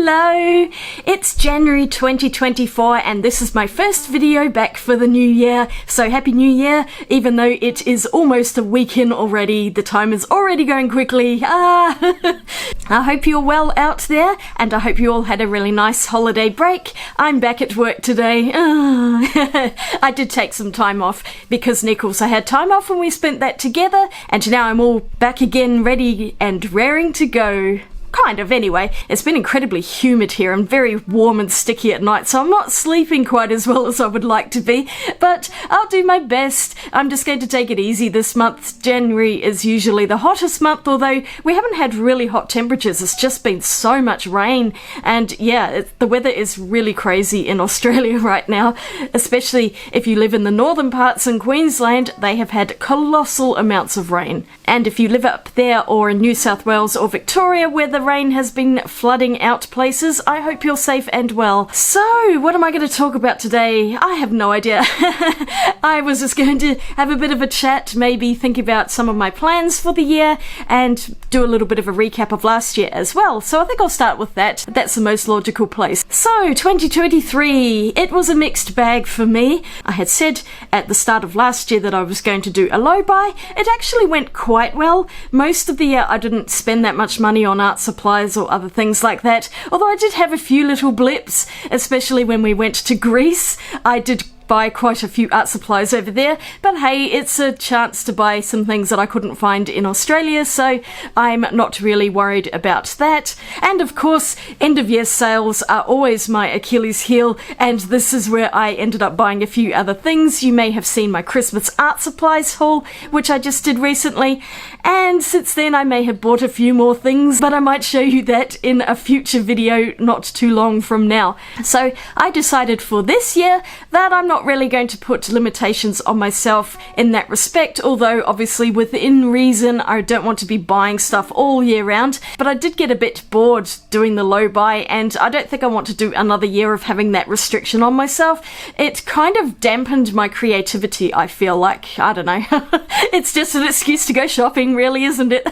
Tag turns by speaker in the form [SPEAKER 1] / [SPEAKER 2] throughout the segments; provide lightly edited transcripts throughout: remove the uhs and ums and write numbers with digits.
[SPEAKER 1] Hello! It's January 2024 and this is my first video back for the new year, so happy new year, even though it is almost a week in already. The time is already going quickly. I hope you're well out there and I hope you all had a really nice holiday break. I'm back at work today. I did take some time off because Nick also had time off and we spent that together, and now I'm all back again, ready and raring to go. Kind of, anyway. It's been incredibly humid here and very warm and sticky at night, so I'm not sleeping quite as well as I would like to be, but I'll do my best. I'm just going to take it easy this month. January is usually the hottest month, although we haven't had really hot temperatures. It's just been so much rain, and yeah, the weather is really crazy in Australia right now, especially if you live in the northern parts in Queensland. They have had colossal amounts of rain, and if you live up there or in New South Wales or Victoria where the rain has been flooding out places, I hope you're safe and well. So, what am I going to talk about today? I have no idea. I was just going to have a bit of a chat, maybe think about some of my plans for the year, and do a little bit of a recap of last year as well. So I think I'll start with that. That's the most logical place. So, 2023, it was a mixed bag for me. I had said at the start of last year that I was going to do a low buy. It actually went quite well. Most of the year I didn't spend that much money on art supplies or other things like that, although I did have a few little blips, especially when we went to Greece. I did buy quite a few art supplies over there, but hey, it's a chance to buy some things that I couldn't find in Australia, so I'm not really worried about that. And of course, end of year sales are always my Achilles heel, and this is where I ended up buying a few other things. You may have seen my Christmas art supplies haul, which I just did recently, and since then I may have bought a few more things, but I might show you that in a future video not too long from now. So I decided for this year that I'm not really going to put limitations on myself in that respect, although obviously within reason. I don't want to be buying stuff all year round, but I did get a bit bored doing the low buy, and I don't think I want to do another year of having that restriction on myself. It kind of dampened my creativity, I feel like. I don't know. It's just an excuse to go shopping, really, isn't it?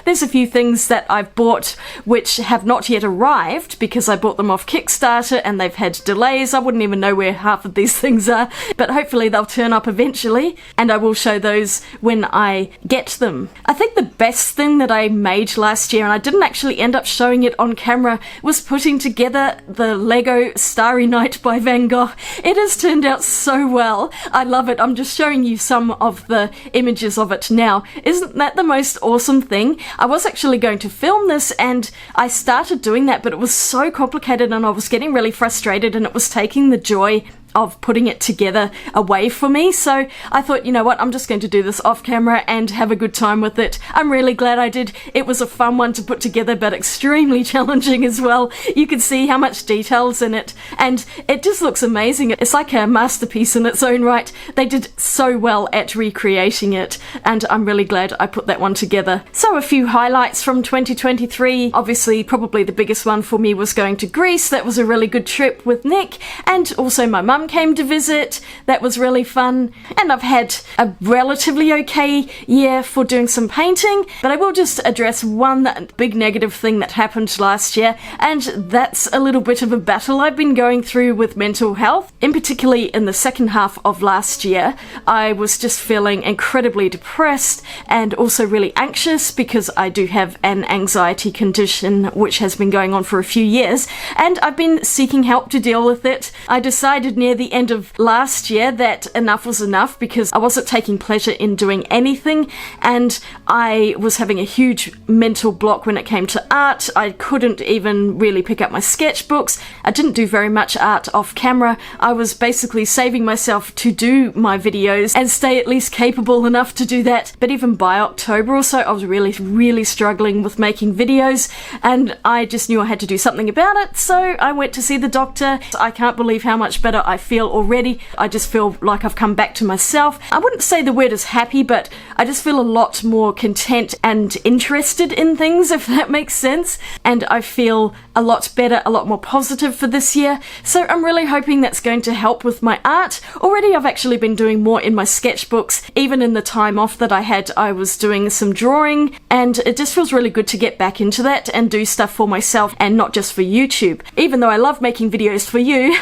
[SPEAKER 1] There's a few things that I've bought which have not yet arrived because I bought them off Kickstarter and they've had delays. I wouldn't even know where half of these things are, but hopefully they'll turn up eventually, and I will show those when I get them. I think the best thing that I made last year, and I didn't actually end up showing it on camera, was putting together the Lego Starry Night by Van Gogh. It has turned out so well. I love it. I'm just showing you some of the images of it now. Isn't that the most awesome thing? I was actually going to film this and I started doing that, but it was so complicated and I was getting really frustrated and it was taking the joy of putting it together away for me. So I thought, you know what, I'm just going to do this off camera and have a good time with it. I'm really glad I did. It was a fun one to put together, but extremely challenging as well. You can see how much detail's in it, and it just looks amazing. It's like a masterpiece in its own right. They did so well at recreating it, and I'm really glad I put that one together. So a few highlights from 2023. Obviously, probably the biggest one for me was going to Greece. That was a really good trip with Nick, and also my mum came to visit. That was really fun, and I've had a relatively okay year for doing some painting, but I will just address one big negative thing that happened last year, and that's a little bit of a battle I've been going through with mental health. In particularly in the second half of last year, I was just feeling incredibly depressed and also really anxious because I do have an anxiety condition which has been going on for a few years, and I've been seeking help to deal with it. I decided near the end of last year that enough was enough because I wasn't taking pleasure in doing anything, and I was having a huge mental block when it came to art. I couldn't even really pick up my sketchbooks. I didn't do very much art off camera. I was basically saving myself to do my videos and stay at least capable enough to do that. But even by October or so, I was really struggling with making videos, and I just knew I had to do something about it. So I went to see the doctor. I can't believe how much better I feel already. I just feel like I've come back to myself. I wouldn't say the word is happy, but I just feel a lot more content and interested in things, if that makes sense. And I feel a lot better, a lot more positive for this year. So I'm really hoping that's going to help with my art. Already I've actually been doing more in my sketchbooks. Even in the time off that I had, I was doing some drawing, and it just feels really good to get back into that and do stuff for myself and not just for YouTube, even though I love making videos for you.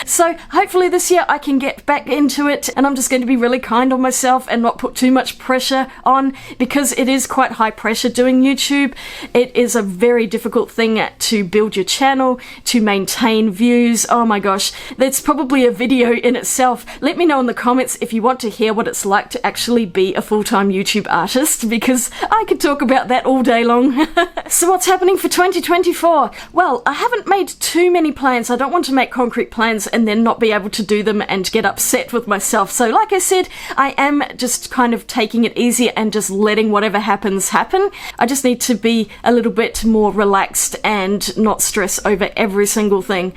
[SPEAKER 1] So hopefully this year I can get back into it, and I'm just going to be really kind on myself and not put too much pressure on, because it is quite high pressure doing YouTube. It is a very difficult thing to build your channel, to maintain views. Oh my gosh, that's probably a video in itself. Let me know in the comments if you want to hear what it's like to actually be a full-time YouTube artist, because I could talk about that all day long. So what's happening for 2024? Well, I haven't made too many plans. I don't want to make concrete plans and then not be able to do them and get upset with myself. So like I said, I am just kind of taking it easy and just letting whatever happens happen. I just need to be a little bit more relaxed and not stress over every single thing.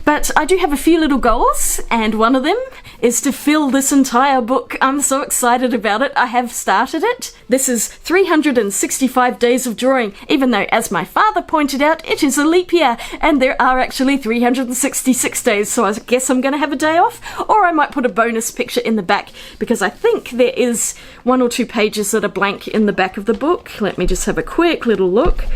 [SPEAKER 1] But I do have a few little goals, and one of them is to fill this entire book. I'm so excited about it. I have started it. This is 365 days of drawing, even though, as my father pointed out, it is a leap year, and there are actually 366 days, so I guess I'm going to have a day off, or I might put a bonus picture in the back, because I think there is 1 or 2 pages that are blank in the back of the book. Let me just have a quick little look.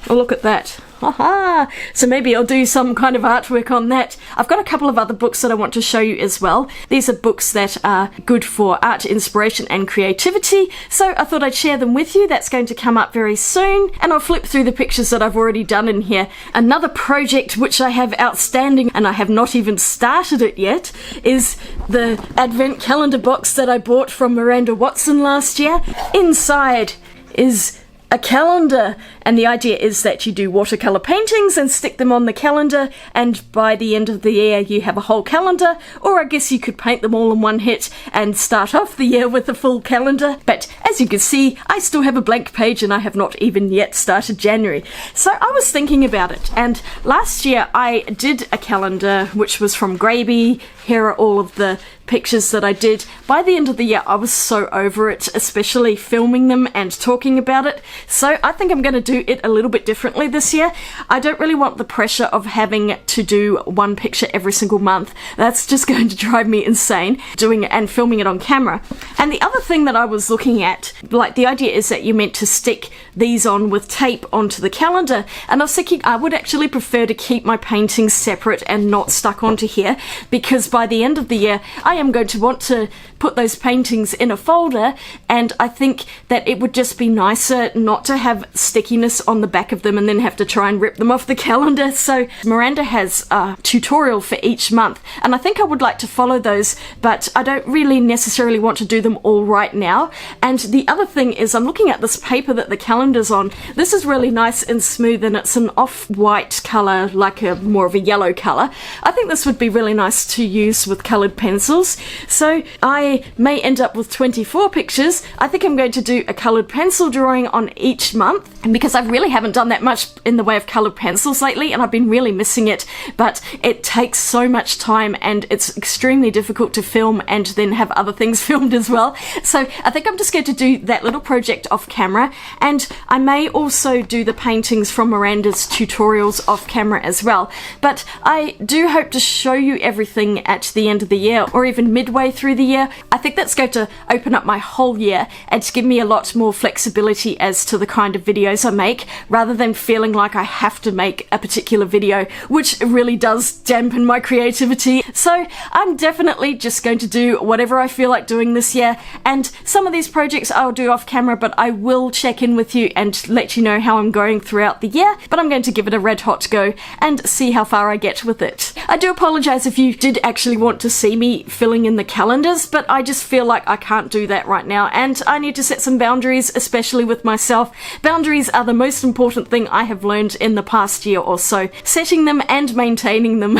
[SPEAKER 1] Oh, look at that. Haha! So maybe I'll do some kind of artwork on that. I've got a couple of other books that I want to show you as well. These are books that are good for art inspiration and creativity, so I thought I'd share them with you. That's going to come up very soon, and I'll flip through the pictures that I've already done in here. Another project which I have outstanding, and I have not even started it yet, is the advent calendar box that I bought from Miranda Watson last year. Inside is a calendar, and the idea is that you do watercolor paintings and stick them on the calendar, and by the end of the year you have a whole calendar, or I guess you could paint them all in one hit and start off the year with a full calendar. But as you can see, I still have a blank page and I have not even yet started January. So I was thinking about it, and last year I did a calendar which was from Graby. Here are all of the pictures that I did. By the end of the year I was so over it, especially filming them and talking about it. So I think I'm going to do it a little bit differently this year. I don't really want the pressure of having to do one picture every single month. That's just going to drive me insane, doing it and filming it on camera. And the other thing that I was looking at, like, the idea is that you're meant to stick these on with tape onto the calendar, and I was thinking I would actually prefer to keep my paintings separate and not stuck onto here, because by the end of the year I am going to want to put those paintings in a folder, and I think that it would just be nicer not to have stickiness on the back of them and then have to try and rip them off the calendar. So Miranda has a tutorial for each month, and I think I would like to follow those, but I don't really necessarily want to do them all right now. And the other thing is, I'm looking at this paper that the calendar's on. This is really nice and smooth, and it's an off-white colour, like a more of a yellow colour. I think this would be really nice to use with coloured pencils. So I may end up with 24 pictures. I think I'm going to do a coloured pencil drawing on each month, because I really haven't done that much in the way of coloured pencils lately, and I've been really missing it. But it takes so much time, and it's extremely difficult to film and then have other things filmed as well. So I think I'm just going to do that little project off camera, and I may also do the paintings from Miranda's tutorials off camera as well. But I do hope to show you everything at the end of the year, or even midway through the year. I think that's going to open up my whole year and to give me a lot more flexibility as to the kind of videos I make, rather than feeling like I have to make a particular video, which really does dampen my creativity. So I'm definitely just going to do whatever I feel like doing this year, and some of these projects I'll do off camera, but I will check in with you and let you know how I'm going throughout the year. But I'm going to give it a red hot go and see how far I get with it. I do apologise if you did actually want to see me filling in the calendars, but I just feel like I can't do that right now, and I need to set some boundaries, especially with myself. Boundaries are the most important thing I have learned in the past year or so, setting them and maintaining them.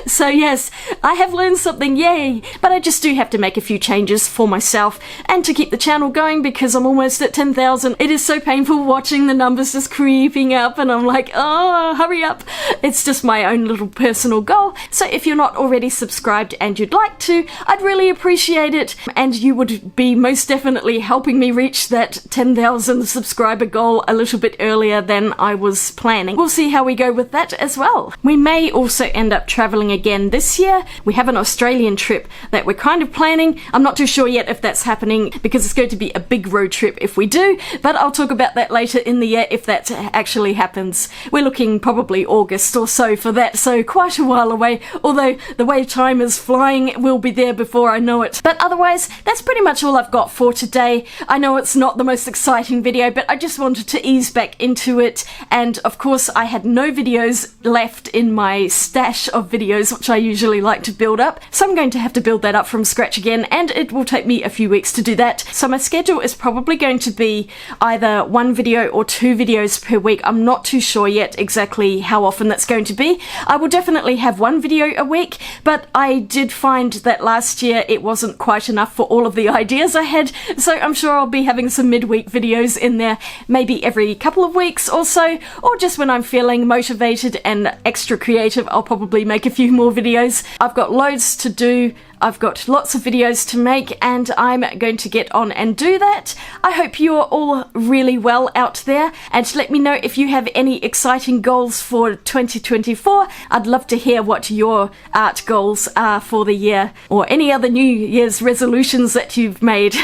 [SPEAKER 1] So yes, I have learned something, yay! But I just do have to make a few changes for myself and to keep the channel going, because I'm almost at 10,000. It is so painful watching the numbers just creeping up, and I'm like, oh, hurry up. It's just my own little personal goal. So if you're not already subscribed and you'd like to, I'd really appreciate it, and you would be most definitely helping me reach that 10,000 subscriber goal a little little bit earlier than I was planning. We'll see how we go with that as well. We may also end up traveling again this year. We have an Australian trip that we're kind of planning. I'm not too sure yet if that's happening because it's going to be a big road trip if we do, but I'll talk about that later in the year if that actually happens. We're looking probably August or so for that, so quite a while away, although the way time is flying, we'll be there before I know it. But otherwise, that's pretty much all I've got for today. I know it's not the most exciting video, but I just wanted to ease back into it, and of course I had no videos left in my stash of videos, which I usually like to build up, so I'm going to have to build that up from scratch again, and it will take me a few weeks to do that. So my schedule is probably going to be either 1 video or 2 videos per week. I'm not too sure yet exactly how often that's going to be. I will definitely have 1 video a week, but I did find that last year it wasn't quite enough for all of the ideas I had, so I'm sure I'll be having some midweek videos in there, maybe every couple of weeks or so, or just when I'm feeling motivated and extra creative, I'll probably make a few more videos. I've got loads to do. I've got lots of videos to make, and I'm going to get on and do that. I hope you are all really well out there, and let me know if you have any exciting goals for 2024. I'd love to hear what your art goals are for the year, or any other New Year's resolutions that you've made.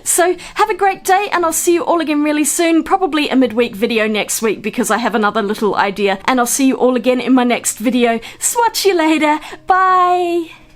[SPEAKER 1] So have a great day, and I'll see you all again really soon, probably a midweek video next week because I have another little idea, and I'll see you all again in my next video. Swatch you later. Bye!